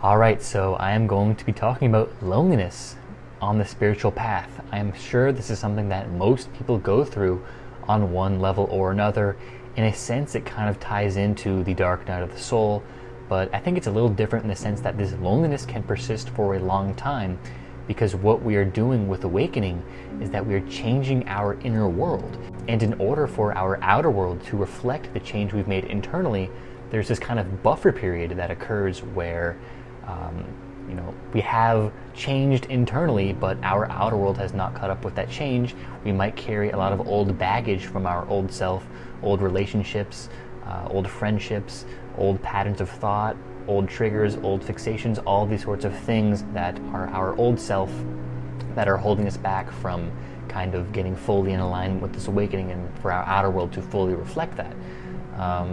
Alright, so I am going to be talking about loneliness on the spiritual path. I am sure this is something that most people go through on one level or another. In a sense, it kind of ties into the dark night of the soul, but I think it's a little different in the sense that this loneliness can persist for a long time, because what we are doing with awakening is that we are changing our inner world. And in order for our outer world to reflect the change we've made internally, there's this kind of buffer period that occurs where we have changed internally, but our outer world has not caught up with that change. We might carry a lot of old baggage from our old self, old relationships, old friendships, old patterns of thought, old triggers, old fixations, all these sorts of things that are our old self that are holding us back from kind of getting fully in alignment with this awakening and for our outer world to fully reflect that.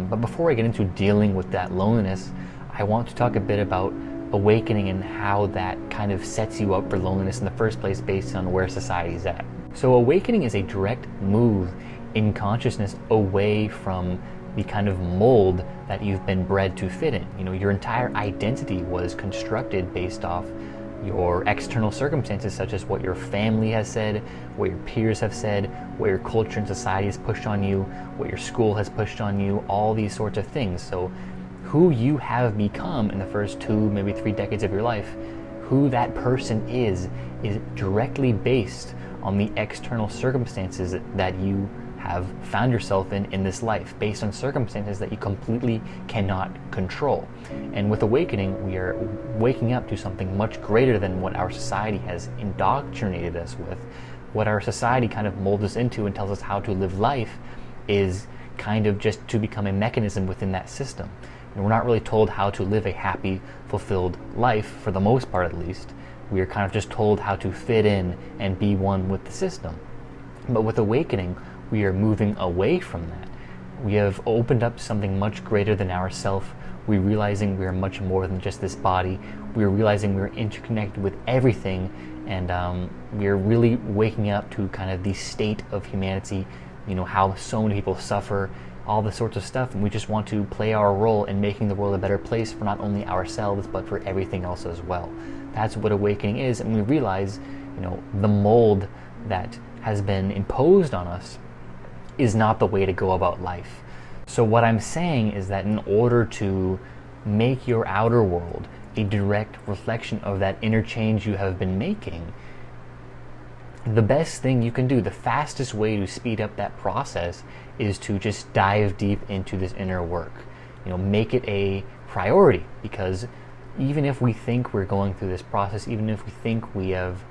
But before I get into dealing with that loneliness, I want to talk a bit about awakening and how that kind of sets you up for loneliness in the first place based on where society is at. So awakening is a direct move in consciousness away from the kind of mold that you've been bred to fit in. Your entire identity was constructed based off your external circumstances, such as what your family has said, what your peers have said, what your culture and society has pushed on you, what your school has pushed on you, all these sorts of things. So who you have become in the first 2, maybe 3 decades of your life, who that person is directly based on the external circumstances that you have found yourself in this life, based on circumstances that you completely cannot control. And with awakening, we are waking up to something much greater than what our society has indoctrinated us with. What our society kind of molds us into and tells us how to live life is kind of just to become a mechanism within that system. And we're not really told how to live a happy, fulfilled life, for the most part at least. We are kind of just told how to fit in and be one with the system. But with awakening, we are moving away from that. We have opened up something much greater than ourselves. We're realizing we are much more than just this body. We're realizing we're interconnected with everything, and we're really waking up to kind of the state of humanity, how so many people suffer, all the sorts of stuff, and we just want to play our role in making the world a better place for not only ourselves, but for everything else as well. That's what awakening is, and we realize, the mold that has been imposed on us is not the way to go about life. So what I'm saying is that in order to make your outer world a direct reflection of that inner change you have been making, the best thing you can do, the fastest way to speed up that process, is to just dive deep into this inner work. Make it a priority, because even if we think we're going through this process, even if we think we have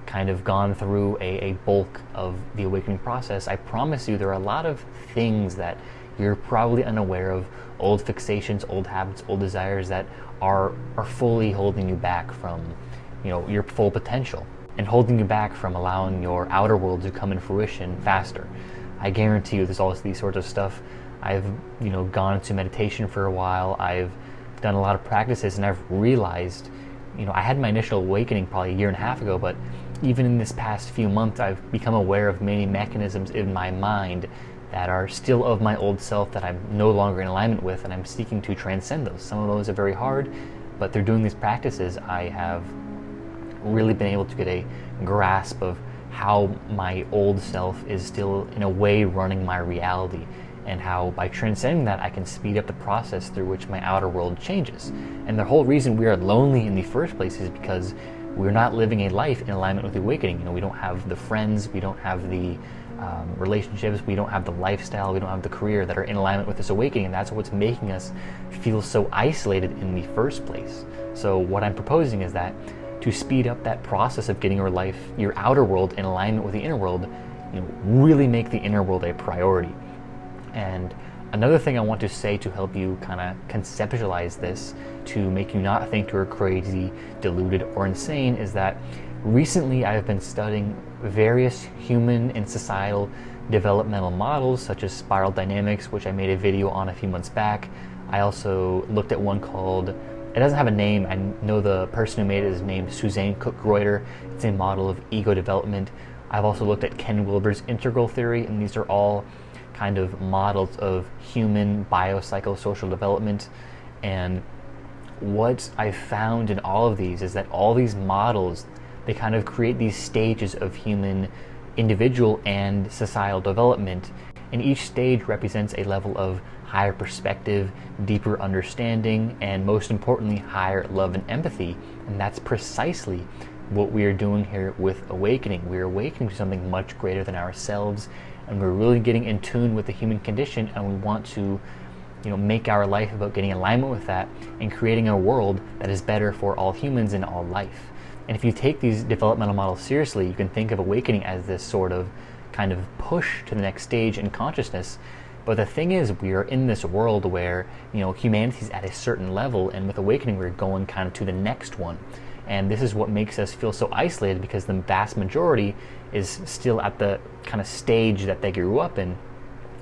kind of gone through a bulk of the awakening process, I promise you there are a lot of things that you're probably unaware of, old fixations, old habits, old desires that are fully holding you back from your full potential, and holding you back from allowing your outer world to come in fruition faster. I guarantee you there's all these sorts of stuff. I've gone into meditation for a while. I've done a lot of practices, and I've realized I had my initial awakening probably a year and a half ago, but even in this past few months, I've become aware of many mechanisms in my mind that are still of my old self that I'm no longer in alignment with, and I'm seeking to transcend those. Some of those are very hard, but through doing these practices, I have really been able to get a grasp of how my old self is still in a way running my reality, and how by transcending that I can speed up the process through which my outer world changes. And the whole reason we are lonely in the first place is because we're not living a life in alignment with the awakening. We don't have the friends, we don't have the relationships, we don't have the lifestyle, we don't have the career that are in alignment with this awakening, and that's what's making us feel so isolated in the first place. So what I'm proposing is that to speed up that process of getting your outer world in alignment with the inner world, really make the inner world a priority. And another thing I want to say to help you kind of conceptualize this, to make you not think you're crazy, deluded, or insane, is that recently I've been studying various human and societal developmental models, such as spiral dynamics, which I made a video on a few months back. I also looked at one called, it doesn't have a name, I know the person who made it is named Suzanne Cook-Greuter. It's a model of ego development. I've also looked at Ken Wilber's integral theory, and these are all kind of models of human biopsychosocial development. And what I've found in all of these is that all these models, they kind of create these stages of human individual and societal development, and each stage represents a level of higher perspective, deeper understanding, and most importantly, higher love and empathy. And that's precisely what we are doing here with awakening. We're awakening to something much greater than ourselves, and we're really getting in tune with the human condition, and we want to make our life about getting in alignment with that and creating a world that is better for all humans and all life. And if you take these developmental models seriously, you can think of awakening as this sort of kind of push to the next stage in consciousness. But the thing is, we are in this world where humanity is at a certain level, and with awakening we're going kind of to the next one. And this is what makes us feel so isolated, because the vast majority is still at the kind of stage that they grew up in.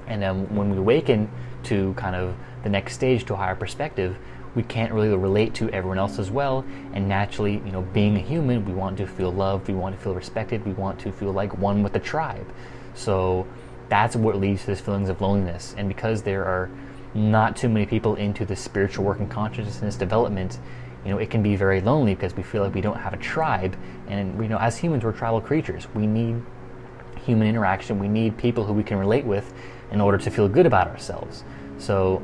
And when we awaken to kind of the next stage, to a higher perspective, we can't really relate to everyone else as well. And naturally, being a human, we want to feel loved, we want to feel respected, we want to feel like one with the tribe. So that's what leads to this feelings of loneliness. And because there are not too many people into the spiritual work and consciousness development, it can be very lonely, because we feel like we don't have a tribe. And as humans, we're tribal creatures. We need human interaction. We need people who we can relate with in order to feel good about ourselves. So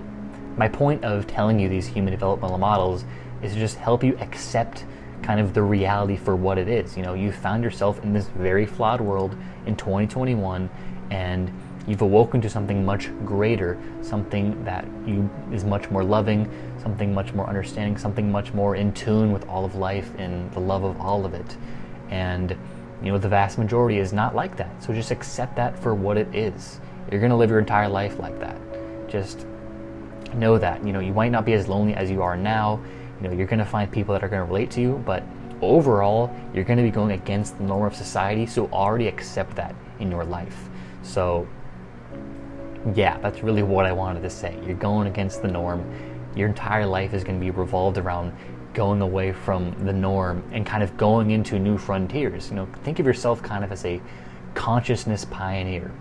my point of telling you these human developmental models is to just help you accept kind of the reality for what it is. You found yourself in this very flawed world in 2021, and you've awoken to something much greater, something that is much more loving, something much more understanding, something much more in tune with all of life and the love of all of it. And the vast majority is not like that. So just accept that for what it is. You're going to live your entire life like that. Just know that. You might not be as lonely as you are now. You're going to find people that are going to relate to you, but overall, you're going to be going against the norm of society. So already accept that in your life. So yeah, that's really what I wanted to say. You're going against the norm. Your entire life is going to be revolved around going away from the norm and kind of going into new frontiers. Think of yourself kind of as a consciousness pioneer.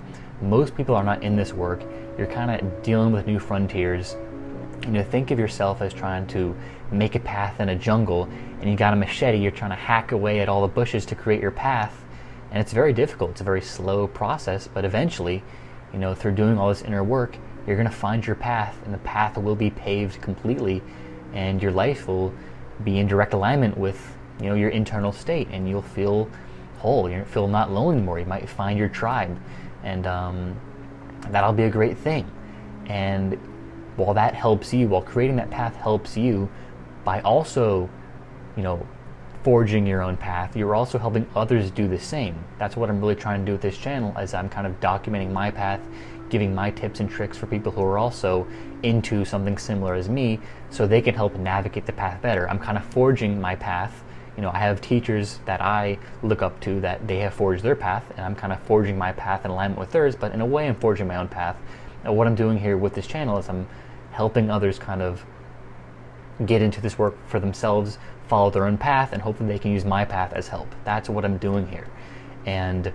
Most people are not in this work. You're kind of dealing with new frontiers. Think of yourself as trying to make a path in a jungle, and you got a machete. You're trying to hack away at all the bushes to create your path, and it's very difficult. It's a very slow process, but eventually, through doing all this inner work, you're going to find your path, and the path will be paved completely, and your life will be in direct alignment with your internal state, and you'll feel whole. You'll feel not lonely anymore. You might find your tribe, and that'll be a great thing. And while that helps you, while creating that path helps you, by also forging your own path, you're also helping others do the same. That's what I'm really trying to do with this channel, as I'm kind of documenting my path, giving my tips and tricks for people who are also into something similar as me, so they can help navigate the path better. I'm kind of forging my path. I have teachers that I look up to that they have forged their path, and I'm kind of forging my path in alignment with theirs, but in a way I'm forging my own path. And what I'm doing here with this channel is I'm helping others kind of get into this work for themselves, follow their own path, and hopefully they can use my path as help. That's what I'm doing here. And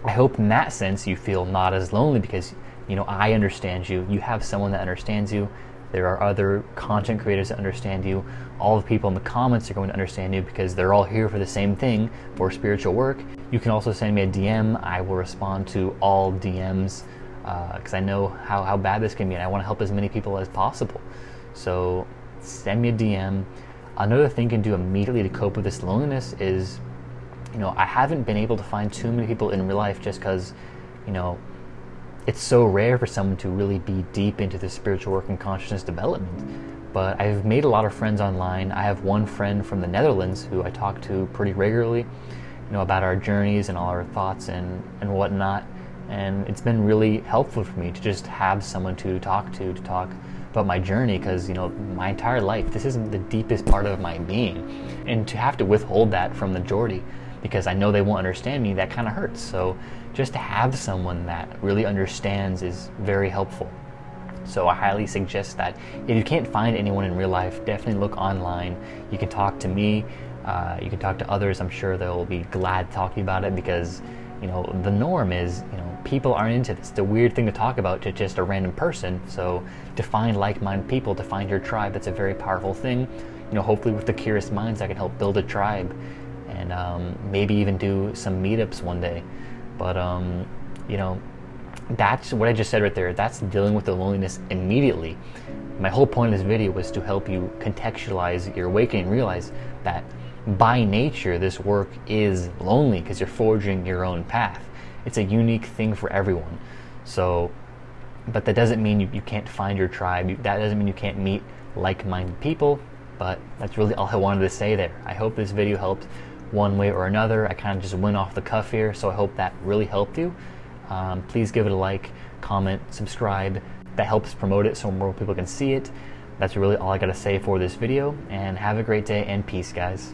I hope in that sense you feel not as lonely, because I understand you. You have someone that understands you. There are other content creators that understand you. All the people in the comments are going to understand you, because they're all here for the same thing, for spiritual work. You can also send me a DM. I will respond to all DMs, because I know how bad this can be, and I want to help as many people as possible. So send me a DM. Another thing you can do immediately to cope with this loneliness is, I haven't been able to find too many people in real life, just because, it's so rare for someone to really be deep into the spiritual work and consciousness development. But I've made a lot of friends online. I have one friend from the Netherlands who I talk to pretty regularly, about our journeys and all our thoughts and whatnot. And it's been really helpful for me to just have someone to talk about my journey, because my entire life, this isn't the deepest part of my being, and to have to withhold that from the majority because I know they won't understand me, that kind of hurts. So just to have someone that really understands is very helpful. So I highly suggest that if you can't find anyone in real life, definitely look online. You can talk to me, you can talk to others. I'm sure they'll be glad to talk to you about it, because the norm is, people aren't into this. It's a weird thing to talk about to just a random person. So to find like-minded people, to find your tribe, that's a very powerful thing. Hopefully with the Curious Minds, I can help build a tribe, and maybe even do some meetups one day. But that's what I just said right there. That's dealing with the loneliness immediately. My whole point of this video was to help you contextualize your awakening, realize that by nature this work is lonely because you're forging your own path. It's a unique thing for everyone. So, but that doesn't mean you can't find your tribe. That doesn't mean you can't meet like-minded people. But that's really all I wanted to say there. I hope this video helped one way or another. I kind of just went off the cuff here, so I hope that really helped you. Please give it a like, comment, subscribe. That helps promote it so more people can see it. That's really all I gotta say for this video, and have a great day and peace, guys.